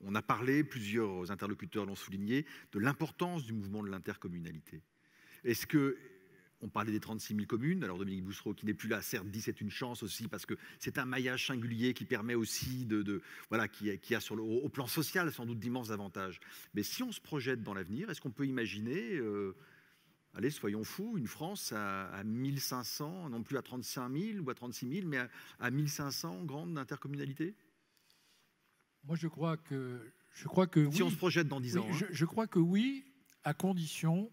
On a parlé, plusieurs interlocuteurs l'ont souligné, de l'importance du mouvement de l'intercommunalité. Est-ce que, on parlait des 36 000 communes, alors Dominique Boussereau qui n'est plus là, certes dit c'est une chance aussi parce que c'est un maillage singulier qui permet aussi voilà, qui a sur au plan social sans doute d'immenses avantages. Mais si on se projette dans l'avenir, est-ce qu'on peut imaginer, allez, soyons fous, une France à 1500, non plus à 35 000 ou à 36 000, mais à 1500 grandes intercommunalités? Moi, je crois que oui. Si on se projette dans 10 ans. Oui, je crois que oui, à condition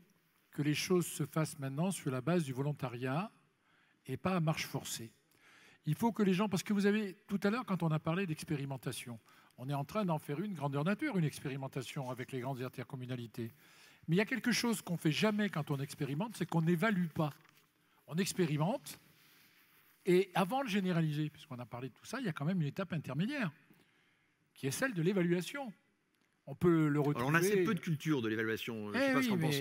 que les choses se fassent maintenant sur la base du volontariat et pas à marche forcée. Il faut que les gens, parce que vous avez, tout à l'heure, quand on a parlé d'expérimentation, on est en train d'en faire une grandeur nature, une expérimentation avec les grandes intercommunalités. Mais il y a quelque chose qu'on ne fait jamais quand on expérimente, c'est qu'on n'évalue pas. On expérimente, et avant de généraliser, puisqu'on a parlé de tout ça, il y a quand même une étape intermédiaire, qui est celle de l'évaluation. On peut le retrouver... Alors on a assez peu de culture de l'évaluation, je ne sais pas ce qu'on pense,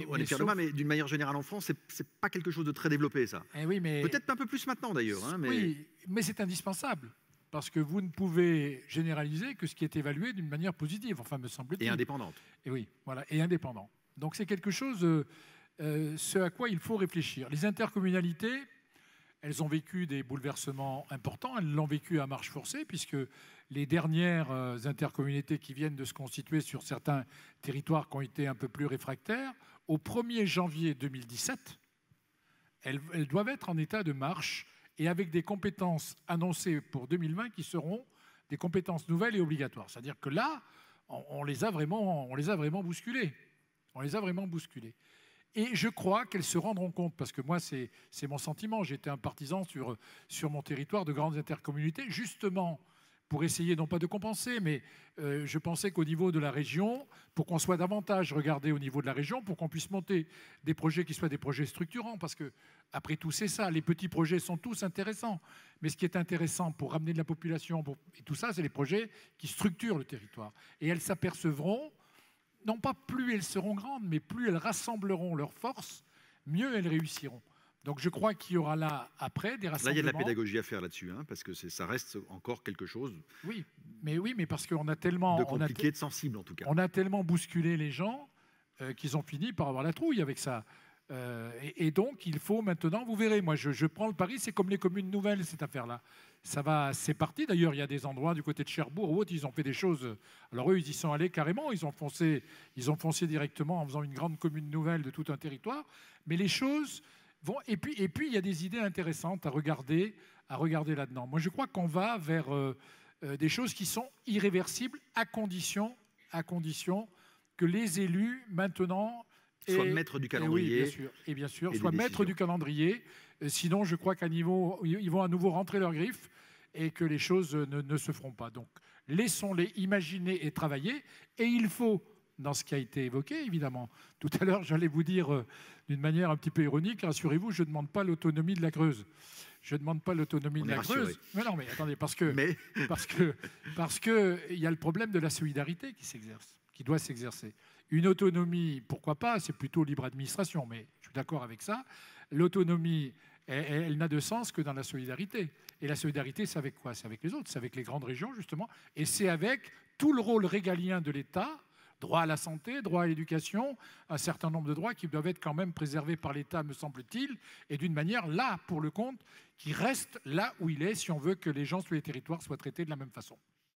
on est fiers de moi, mais d'une manière générale en France, c'est pas quelque chose de très développé, ça. Oui, peut-être un peu plus maintenant, d'ailleurs. Hein, mais... Oui, mais c'est indispensable, parce que vous ne pouvez généraliser que ce qui est évalué d'une manière positive, enfin, me semble-t-il. Et indépendante. Et oui, voilà, et indépendant. Donc c'est quelque chose, ce à quoi il faut réfléchir. Les intercommunalités, elles ont vécu des bouleversements importants, elles l'ont vécu à marche forcée, puisque les dernières intercommunautés qui viennent de se constituer sur certains territoires qui ont été un peu plus réfractaires, au 1er janvier 2017, elles doivent être en état de marche et avec des compétences annoncées pour 2020 qui seront des compétences nouvelles et obligatoires. C'est-à-dire que là, on les a vraiment bousculées. On les a vraiment bousculées. Et je crois qu'elles se rendront compte, parce que moi, c'est mon sentiment, j'étais un partisan sur mon territoire de grandes intercommunautés, justement pour essayer, non pas de compenser, mais je pensais qu'au niveau de la région, pour qu'on soit davantage regardé au niveau de la région, pour qu'on puisse monter des projets qui soient des projets structurants, parce que, après tout, c'est ça, les petits projets sont tous intéressants, mais ce qui est intéressant pour ramener de la population, et tout ça, c'est les projets qui structurent le territoire. Et elles s'apercevront, non pas plus elles seront grandes, mais plus elles rassembleront leurs forces, mieux elles réussiront. Donc je crois qu'il y aura là, après, des rassemblements... Là, il y a de la pédagogie à faire là-dessus, hein, parce que ça reste encore quelque chose... Oui, mais parce qu'on a tellement... De compliqué, de sensible, en tout cas. On a tellement bousculé les gens qu'ils ont fini par avoir la trouille avec ça. Et donc, il faut maintenant... Vous verrez, moi, je prends le pari, c'est comme les communes nouvelles, cette affaire-là. C'est parti. D'ailleurs, il y a des endroits du côté de Cherbourg ou autres, ils ont fait des choses... Alors eux, ils y sont allés carrément, ils ont foncé directement en faisant une grande commune nouvelle de tout un territoire. Mais les choses... Et puis, il y a des idées intéressantes à regarder là-dedans. Moi, je crois qu'on va vers des choses qui sont irréversibles à condition que les élus, maintenant... soient maîtres du calendrier. Oui, bien sûr, soient maîtres du calendrier. Sinon, je crois qu'à niveau, ils vont à nouveau rentrer leurs griffes et que les choses ne se feront pas. Donc, laissons-les imaginer et travailler. Et il faut... dans ce qui a été évoqué, évidemment. Tout à l'heure, j'allais vous dire d'une manière un petit peu ironique, rassurez-vous, je ne demande pas l'autonomie de la Creuse. Je ne demande pas l'autonomie de la Creuse. Mais non, mais attendez, parce que il y a le problème de la solidarité qui s'exerce, qui doit s'exercer. Une autonomie, pourquoi pas, c'est plutôt libre administration, mais je suis d'accord avec ça. L'autonomie, elle n'a de sens que dans la solidarité. Et la solidarité, c'est avec quoi? C'est avec les autres, c'est avec les grandes régions, justement, et c'est avec tout le rôle régalien de l'État. Droit à la santé, droit à l'éducation, un certain nombre de droits qui doivent être quand même préservés par l'État, me semble-t-il, et d'une manière, là, pour le compte, qui reste là où il est, si on veut que les gens sur les territoires soient traités de la même façon.